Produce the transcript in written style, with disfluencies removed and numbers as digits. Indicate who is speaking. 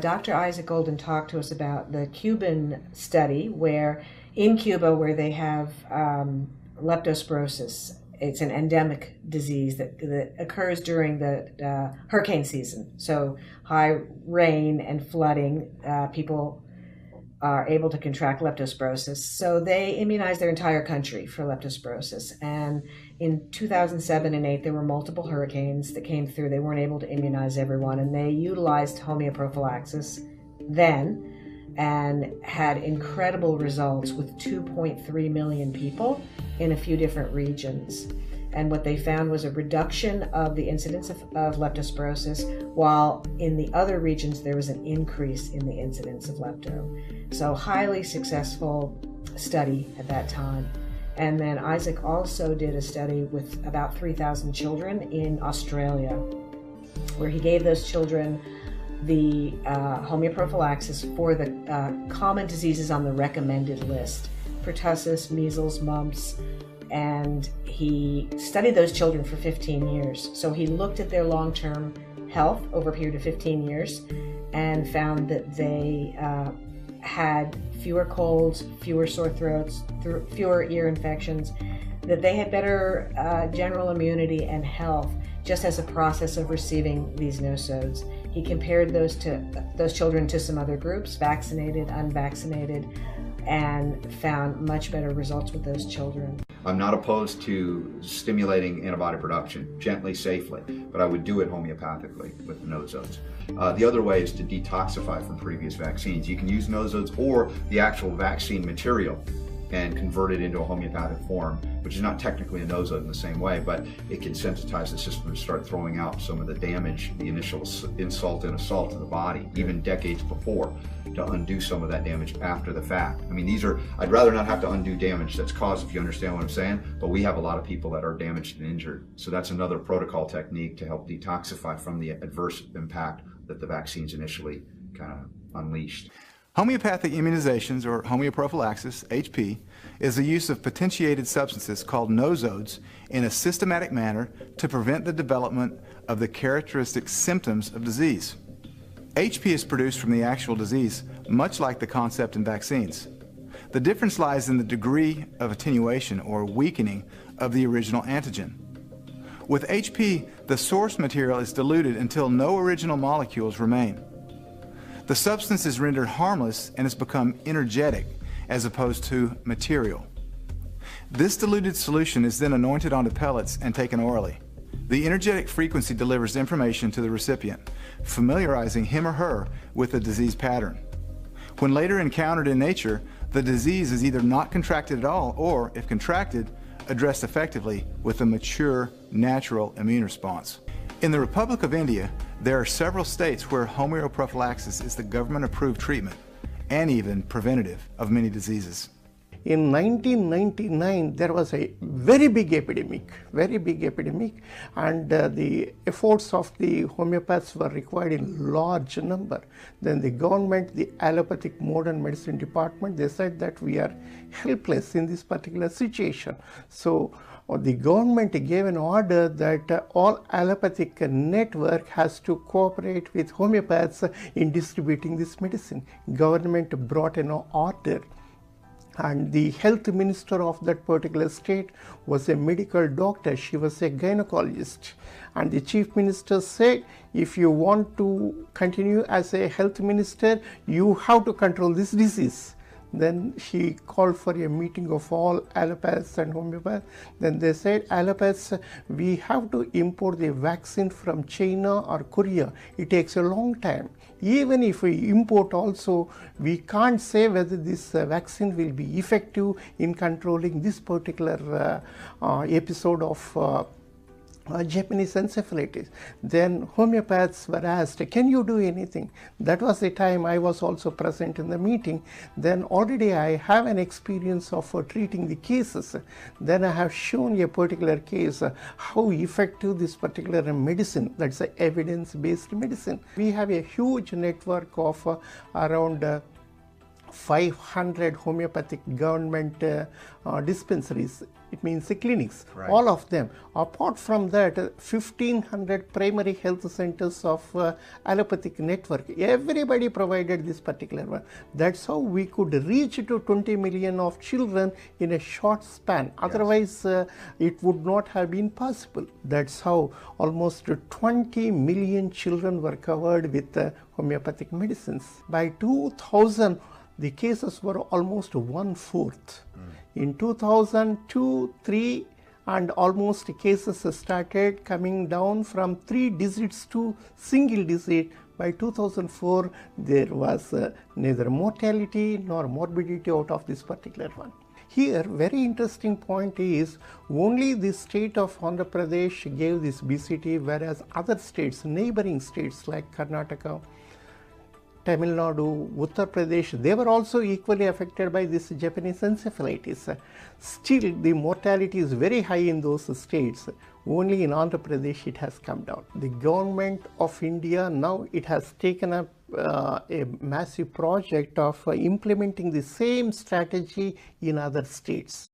Speaker 1: Dr. Isaac Golden talked to us about the Cuban study in Cuba where they have leptospirosis. It's an endemic disease that occurs during the hurricane season. So high rain and flooding, people are able to contract leptospirosis. So they immunized their entire country for leptospirosis. And in 2007 and 2008, there were multiple hurricanes that came through. They weren't able to immunize everyone, and they utilized homeoprophylaxis then and had incredible results with 2.3 million people in a few different regions. And what they found was a reduction of the incidence of leptospirosis, while in the other regions there was an increase in the incidence of lepto. So highly successful study at that time. And then Isaac also did a study with about 3,000 children in Australia, where he gave those children the homeoprophylaxis for the common diseases on the recommended list: pertussis, measles, mumps, and he studied those children for 15 years. So he looked at their long-term health over a period of 15 years and found that they had fewer colds, fewer sore throats, fewer ear infections, that they had better general immunity and health just as a process of receiving these nosodes. He compared those children to some other groups, vaccinated, unvaccinated, and found much better results with those children.
Speaker 2: I'm not opposed to stimulating antibody production gently, safely, but I would do it homeopathically with the nosodes. The other way is to detoxify from previous vaccines. You can use nosodes or the actual vaccine material and convert it into a homeopathic form, which is not technically a nosode in the same way, but it can sensitize the system to start throwing out some of the damage, the initial insult and assault to the body, even decades before, to undo some of that damage after the fact. I mean, I'd rather not have to undo damage that's caused, if you understand what I'm saying, but we have a lot of people that are damaged and injured. So that's another protocol technique to help detoxify from the adverse impact that the vaccines initially kind of unleashed.
Speaker 3: Homeopathic immunizations, or homeoprophylaxis, HP, is the use of potentiated substances called nosodes in a systematic manner to prevent the development of the characteristic symptoms of disease. HP is produced from the actual disease, much like the concept in vaccines. The difference lies in the degree of attenuation or weakening of the original antigen. With HP, the source material is diluted until no original molecules remain. The substance is rendered harmless and has become energetic as opposed to material. This diluted solution is then anointed onto pellets and taken orally. The energetic frequency delivers information to the recipient, familiarizing him or her with the disease pattern. When later encountered in nature, the disease is either not contracted at all or, if contracted, addressed effectively with a mature, natural immune response. In the Republic of India, there are several states where homeoprophylaxis is the government-approved treatment and even preventative of many diseases.
Speaker 4: In 1999, there was a very big epidemic, and the efforts of the homeopaths were required in large number. Then the government, the allopathic modern medicine department, they said that we are helpless in this particular situation. So the government gave an order that all allopathic network has to cooperate with homeopaths in distributing this medicine. Government brought an order, and the health minister of that particular state was a medical doctor. She was a gynecologist, and the chief minister said, if you want to continue as a health minister, you have to control this disease. Then she called for a meeting of all allopaths and homeopaths. Then they said, allopaths, we have to import the vaccine from China or Korea. It takes a long time. Even if we import also, we can't say whether this vaccine will be effective in controlling this particular episode of Japanese encephalitis. Then homeopaths were asked, can you do anything? That was the time I was also present in the meeting. Then already I have an experience of treating the cases. Then I have shown a particular case, how effective this particular medicine, that's an evidence-based medicine. We have a huge network of around 500 homeopathic government dispensaries it means the clinics,
Speaker 2: Right.
Speaker 4: all of them. Apart from that, 1500 primary health centers of allopathic network, everybody provided this particular one. That's how we could reach to 20 million of children in a short span. Otherwise, it would not have been possible. That's how almost 20 million children were covered with homeopathic medicines. By 2000, the cases were almost 1/4. In 2002, 3, and almost cases started coming down from 3 digits to single digit. By 2004, there was neither mortality nor morbidity out of this particular one. Here, very interesting point is only the state of Andhra Pradesh gave this BCT, whereas other states, neighboring states like Karnataka, Tamil Nadu, Uttar Pradesh, they were also equally affected by this Japanese encephalitis. Still, the mortality is very high in those states. Only in Andhra Pradesh it has come down. The government of India now it has taken up a massive project of implementing the same strategy in other states.